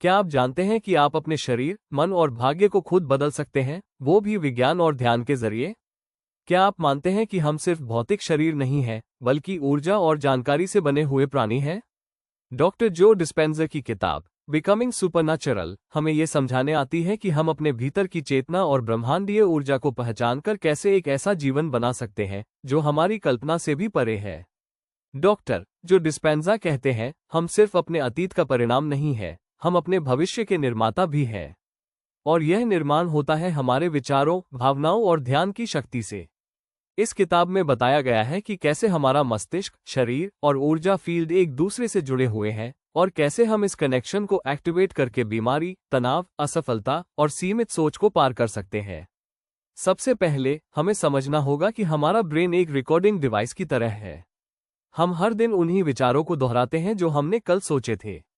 क्या आप जानते हैं कि आप अपने शरीर, मन और भाग्य को खुद बदल सकते हैं, वो भी विज्ञान और ध्यान के जरिए? क्या आप मानते हैं कि हम सिर्फ भौतिक शरीर नहीं हैं, बल्कि ऊर्जा और जानकारी से बने हुए प्राणी हैं? डॉक्टर जो डिस्पेंजा की किताब बिकमिंग सुपरनैचुरल हमें ये समझाने आती है कि हम अपने भीतर की चेतना और ब्रह्मांडीय ऊर्जा को पहचानकर कैसे एक ऐसा जीवन बना सकते हैं जो हमारी कल्पना से भी परे है। डॉक्टर जो डिस्पेंजा कहते हैं, हम सिर्फ अपने अतीत का परिणाम नहीं है, हम अपने भविष्य के निर्माता भी हैं। और यह निर्माण होता है हमारे विचारों, भावनाओं और ध्यान की शक्ति से। इस किताब में बताया गया है कि कैसे हमारा मस्तिष्क, शरीर और ऊर्जा फील्ड एक दूसरे से जुड़े हुए हैं और कैसे हम इस कनेक्शन को एक्टिवेट करके बीमारी, तनाव, असफलता और सीमित सोच को पार कर सकते हैं। सबसे पहले हमें समझना होगा कि हमारा ब्रेन एक रिकॉर्डिंग डिवाइस की तरह है। हम हर दिन उन्हीं विचारों को दोहराते हैं जो हमने कल सोचे थे।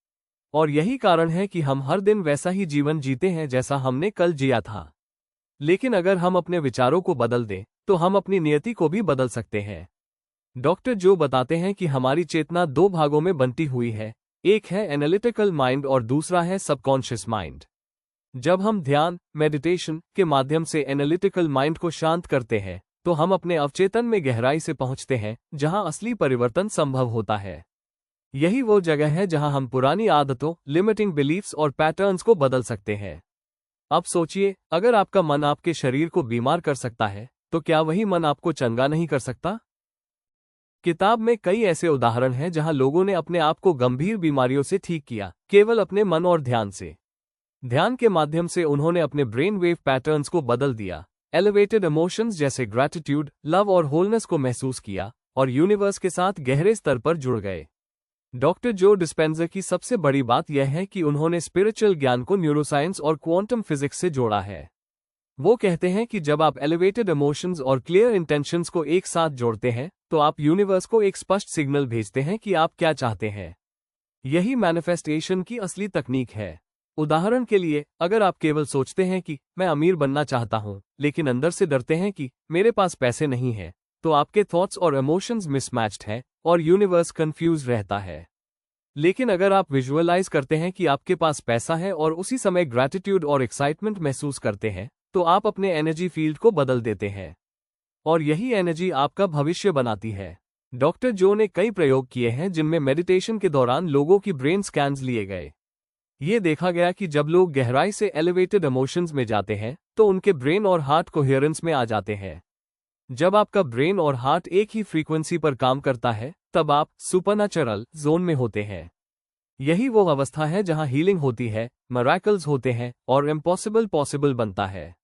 और यही कारण है कि हम हर दिन वैसा ही जीवन जीते हैं जैसा हमने कल जिया था। लेकिन अगर हम अपने विचारों को बदल दें, तो हम अपनी नियति को भी बदल सकते हैं। डॉक्टर जो बताते हैं कि हमारी चेतना दो भागों में बंटी हुई है, एक है एनालिटिकल माइंड और दूसरा है सबकॉन्शियस माइंड। जब हम ध्यान, मेडिटेशन के माध्यम से एनालिटिकल माइंड को शांत करते हैं, तो हम अपने अवचेतन में गहराई से पहुंचते हैं, जहां असली परिवर्तन संभव होता है। यही वो जगह है जहां हम पुरानी आदतों, लिमिटिंग बिलीफ्स और पैटर्न्स को बदल सकते हैं। अब सोचिए, अगर आपका मन आपके शरीर को बीमार कर सकता है, तो क्या वही मन आपको चंगा नहीं कर सकता? किताब में कई ऐसे उदाहरण हैं जहां लोगों ने अपने आप को गंभीर बीमारियों से ठीक किया, केवल अपने मन और ध्यान से। ध्यान के माध्यम से उन्होंने अपने ब्रेन वेव पैटर्न्स को बदल दिया, एलिवेटेड इमोशंस जैसे ग्रैटिट्यूड, लव और होलनेस को महसूस किया और यूनिवर्स के साथ गहरे स्तर पर जुड़ गए। डॉक्टर जो डिस्पेंजा की सबसे बड़ी बात यह है कि उन्होंने स्पिरिचुअल ज्ञान को न्यूरोसाइंस और क्वांटम फिजिक्स से जोड़ा है। वो कहते हैं कि जब आप एलिवेटेड इमोशंस और क्लियर इंटेंशंस को एक साथ जोड़ते हैं, तो आप यूनिवर्स को एक स्पष्ट सिग्नल भेजते हैं कि आप क्या चाहते हैं। यही मैनिफेस्टेशन की असली तकनीक है। उदाहरण के लिए, अगर आप केवल सोचते हैं कि मैं अमीर बनना चाहता हूं, लेकिन अंदर से डरते हैं कि मेरे पास पैसे नहीं है, तो आपके थॉट्स और इमोशंस मिसमैच्ड हैं और यूनिवर्स कंफ्यूज रहता है। लेकिन अगर आप विजुअलाइज करते हैं कि आपके पास पैसा है और उसी समय ग्रैटिट्यूड और एक्साइटमेंट महसूस करते हैं, तो आप अपने एनर्जी फील्ड को बदल देते हैं। और यही एनर्जी आपका भविष्य बनाती है। डॉक्टर जो ने कई प्रयोग किए हैं जिनमें मेडिटेशन के दौरान लोगों की ब्रेन स्कैन्स लिए गए। ये देखा गया कि जब लोग गहराई से एलिवेटेड इमोशंस में जाते हैं, तो उनके ब्रेन और हार्ट कोहेरेंस में आ जाते हैं। जब आपका ब्रेन और हार्ट एक ही फ्रीक्वेंसी पर काम करता है, तब आप सुपरनैचुरल जोन में होते हैं। यही वो अवस्था है जहां हीलिंग होती है, मिरेकल्स होते हैं और इम्पॉसिबल पॉसिबल बनता है।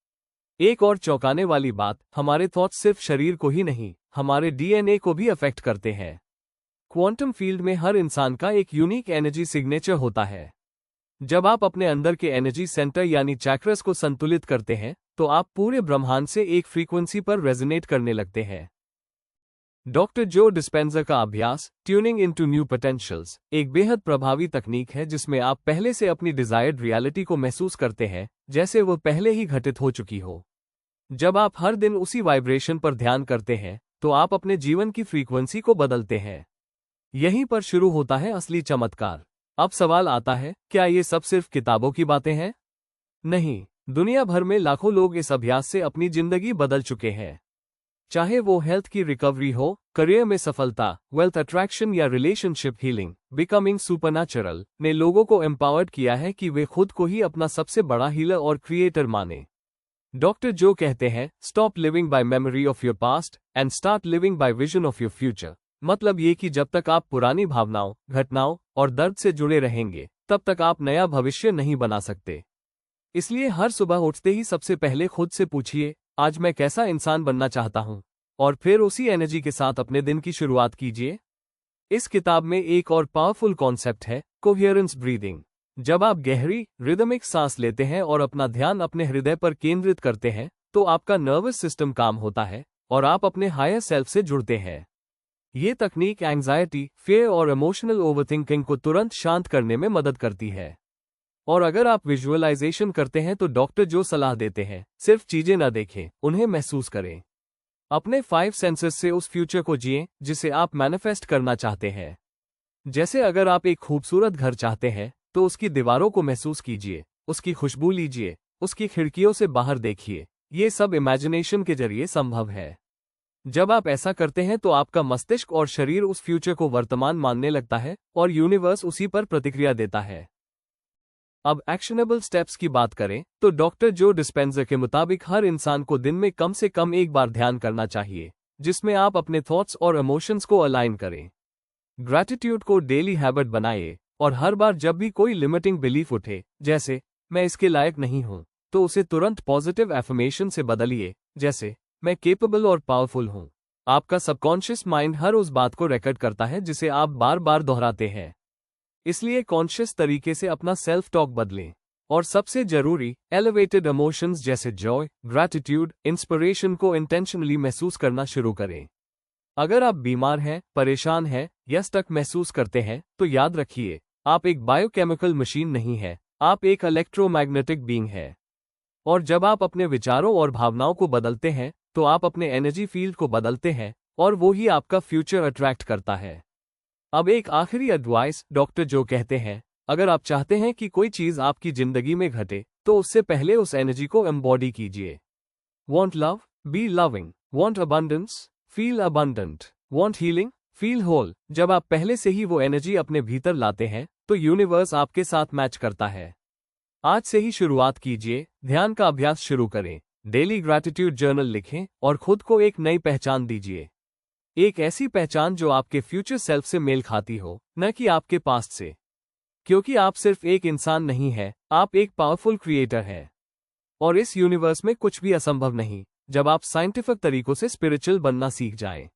एक और चौंकाने वाली बात, हमारे थॉट्स सिर्फ शरीर को ही नहीं, हमारे डीएनए को भी अफेक्ट करते हैं। क्वांटम फील्ड में हर इंसान का एक यूनिक एनर्जी सिग्नेचर होता है। जब आप अपने अंदर के एनर्जी सेंटर यानी चैक्रस को संतुलित करते हैं, तो आप पूरे ब्रह्मांड से एक फ्रीक्वेंसी पर रेजोनेट करने लगते हैं। डॉक्टर जो डिस्पेंजा का अभ्यास, ट्यूनिंग इनटू न्यू पोटेंशियल्स, एक बेहद प्रभावी तकनीक है जिसमें आप पहले से अपनी डिजायर्ड रियलिटी को महसूस करते हैं, जैसे वो पहले ही घटित हो चुकी हो। जब आप हर दिन उसी वाइब्रेशन पर ध्यान करते हैं, तो आप अपने जीवन की फ्रीक्वेंसी को बदलते हैं। यहीं पर शुरू होता है असली चमत्कार। अब सवाल आता है, क्या ये सब सिर्फ किताबों की बातें हैं? नहीं, दुनिया भर में लाखों लोग इस अभ्यास से अपनी जिंदगी बदल चुके हैं। चाहे वो हेल्थ की रिकवरी हो, करियर में सफलता, वेल्थ अट्रैक्शन या रिलेशनशिप हीलिंग, बिकमिंग सुपरनैचुरल ने लोगों को एम्पावर्ड किया है कि वे खुद को ही अपना सबसे बड़ा हीलर और क्रिएटर माने। डॉक्टर जो कहते हैं, stop living by memory of your past and start living by vision of your future. मतलब ये कि जब तक आप पुरानी भावनाओं, घटनाओं और दर्द से जुड़े रहेंगे, तब तक आप नया भविष्य नहीं बना सकते। इसलिए हर सुबह उठते ही सबसे पहले खुद से पूछिए, आज मैं कैसा इंसान बनना चाहता हूं, और फिर उसी एनर्जी के साथ अपने दिन की शुरुआत कीजिए। इस किताब में एक और पावरफुल कॉन्सेप्ट है, कोहेरेंस ब्रीदिंग। जब आप गहरी, रिदमिक सांस लेते हैं और अपना ध्यान अपने हृदय पर केंद्रित करते हैं, तो आपका नर्वस सिस्टम काम होता है और आप अपने हायर सेल्फ से जुड़ते हैं। ये तकनीक एंग्जायटी, फियर और इमोशनल ओवरथिंकिंग को तुरंत शांत करने में मदद करती है। और अगर आप विजुअलाइजेशन करते हैं, तो डॉक्टर जो सलाह देते हैं, सिर्फ चीजें न देखें, उन्हें महसूस करें। अपने 5 सेंसेस से उस फ्यूचर को जिएं जिसे आप मैनिफेस्ट करना चाहते हैं। जैसे अगर आप एक खूबसूरत घर चाहते हैं, तो तो उसकी दीवारों को महसूस कीजिए, उसकी खुशबू लीजिए, उसकी खिड़कियों से बाहर देखिए। ये सब इमेजिनेशन के जरिए संभव है। जब आप ऐसा करते हैं तो आपका मस्तिष्क और शरीर उस फ्यूचर को वर्तमान मानने लगता है और यूनिवर्स उसी पर प्रतिक्रिया देता है। अब एक्शनेबल स्टेप्स की बात करें तो डॉक्टर जो डिस्पेंजा के मुताबिक हर इंसान को दिन में कम से कम एक बार ध्यान करना चाहिए, जिसमें आप अपने थॉट्स और इमोशंस को अलाइन करें। ग्रैटिट्यूड को डेली हैबिट बनाइए और हर बार जब भी कोई लिमिटिंग बिलीफ उठे, जैसे मैं इसके लायक नहीं हूं, तो उसे तुरंत पॉजिटिव एफर्मेशन से बदलिए, जैसे मैं केपेबल और पावरफुल हूं। आपका सबकॉन्शियस माइंड हर उस बात को रिकॉर्ड करता है जिसे आप बार बार दोहराते हैं। इसलिए कॉन्शियस तरीके से अपना सेल्फ टॉक बदलें। और सबसे जरूरी, एलिवेटेड इमोशंस जैसे जॉय, ग्रैटिट्यूड, इंस्पिरेशन को इंटेंशनली महसूस करना शुरू करें। अगर आप बीमार हैं, परेशान हैं या स्टक महसूस करते हैं, तो याद रखिए, आप एक बायोकेमिकल मशीन नहीं है, आप एक इलेक्ट्रोमैग्नेटिक बीइंग है। और जब आप अपने विचारों और भावनाओं को बदलते हैं, तो आप अपने एनर्जी फील्ड को बदलते हैं और वो ही आपका फ्यूचर अट्रैक्ट करता है। अब एक आखिरी एडवाइस, डॉक्टर जो कहते हैं, अगर आप चाहते हैं कि कोई चीज आपकी जिंदगी में घटे, तो उससे पहले उस एनर्जी को एम्बॉडी कीजिए। Want love? Be loving. Want abundance? Feel abundant. Want healing? Feel whole. जब आप पहले से ही वो एनर्जी अपने भीतर लाते हैं, तो यूनिवर्स आपके साथ मैच करता है। आज से ही शुरुआत कीजिए, ध्यान का अभ्यास शुरू करें, डेली ग्रैटिट्यूड जर्नल लिखें और खुद को एक नई पहचान दीजिए। एक ऐसी पहचान जो आपके फ्यूचर सेल्फ से मेल खाती हो, न कि आपके पास्ट से। क्योंकि आप सिर्फ एक इंसान नहीं है, आप एक पावरफुल क्रिएटर हैं। और इस यूनिवर्स में कुछ भी असंभव नहीं, जब आप साइंटिफिक तरीकों से स्पिरिचुअल बनना सीख जाएं।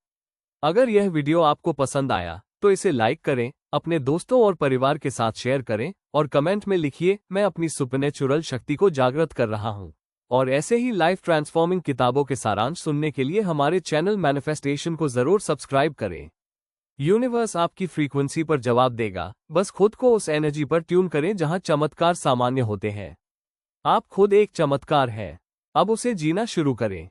अगर यह वीडियो आपको पसंद आया, तो इसे लाइक करें, अपने दोस्तों और परिवार के साथ शेयर करें और कमेंट में लिखिए, मैं अपनी सुपरनैचुरल शक्ति को जागृत कर रहा हूं। और ऐसे ही लाइफ ट्रांसफॉर्मिंग किताबों के सारांश सुनने के लिए हमारे चैनल मैनिफेस्टेशन को जरूर सब्सक्राइब करें। यूनिवर्स आपकी फ्रीक्वेंसी पर जवाब देगा, बस खुद को उस एनर्जी पर ट्यून करें जहां चमत्कार सामान्य होते हैं। आप खुद एक चमत्कार है। अब उसे जीना शुरू करें।